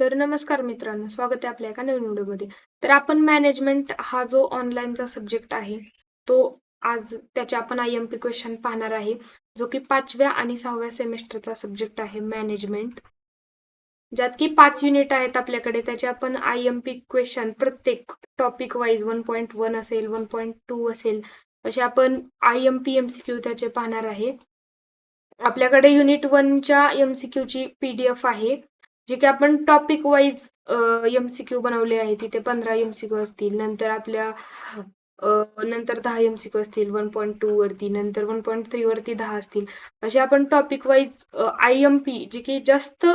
तर नमस्कार मित्रांनो, स्वागत आहे आपल्या एका नवीन व्हिडिओमध्ये. तर आपण मॅनेजमेंट हा जो ऑनलाईनचा सब्जेक्ट आहे, तो आज त्याचे आपण IMP क्वेश्चन पाहणार आहे, जो की 5व्या आणि 6व्या सेमेस्टरचा सब्जेक्ट आहे मॅनेजमेंट. ज्यात की 5 युनिट आहेत आपल्याकडे. त्याचे आपण IMP क्वेश्चन प्रत्येक टॉपिक वाईज 1.1 असेल, 1.2 असेल, असे आपण IMP MCQ त्याचे पाहणार आहे. आपल्याकडे युनिट 1च्या MCQ ची PDF आहे. जे की आपण टॉपिक वाईज MCQ बनवले आहे. तिथे 15 MCQ असतील. नंतर 10 MCQ असतील 1.2 वरती, नंतर 1.3 वरती 10 असतील. असे आपण टॉपिक वाईज IMP जे की जास्त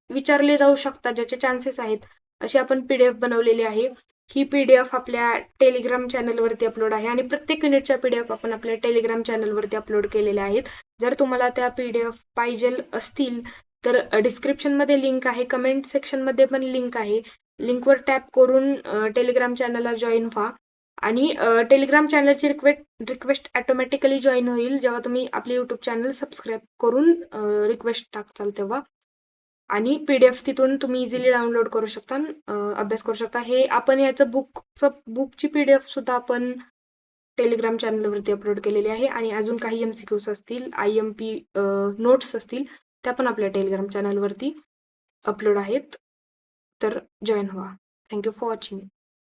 विचारले जाऊ शकतात, ज्याचे चान्सेस आहेत, असे आपण PDF बनवलेली आहे. ही PDF आपल्या टेलिग्राम चॅनलवरती अपलोड आहे आणि प्रत्येक युनिटच्या PDF आपण आपल्या टेलिग्राम चॅनलवरती अपलोड केलेल्या आहेत. जर तुम्हाला त्या PDF पाहिजे असतील तर डिस्क्रिप्शनमध्ये लिंक आहे, कमेंट सेक्शनमध्ये पण लिंक आहे. लिंकवर टॅप करून टेलिग्राम चॅनलला जॉईन व्हा आणि टेलिग्राम चॅनलची रिक्वेस्ट ऑटोमॅटिकली जॉईन होईल जेव्हा तुम्ही आपले युट्यूब चॅनल सबस्क्राईब करून रिक्वेस्ट टाकचाल तेव्हा. आणि PDF तिथून तुम्ही इझिली डाउनलोड करू शकता, अभ्यास करू शकता. हे आपण याचं बुकची PDF सुद्धा आपण टेलिग्राम चॅनलवरती अपलोड केलेली आहे आणि अजून काही MCQs असतील, IMP नोट्स असतील, त्या पण आपल्या टेलिग्राम चॅनलवरती अपलोड आहेत. तर जॉईन व्हा. Thank you for watching.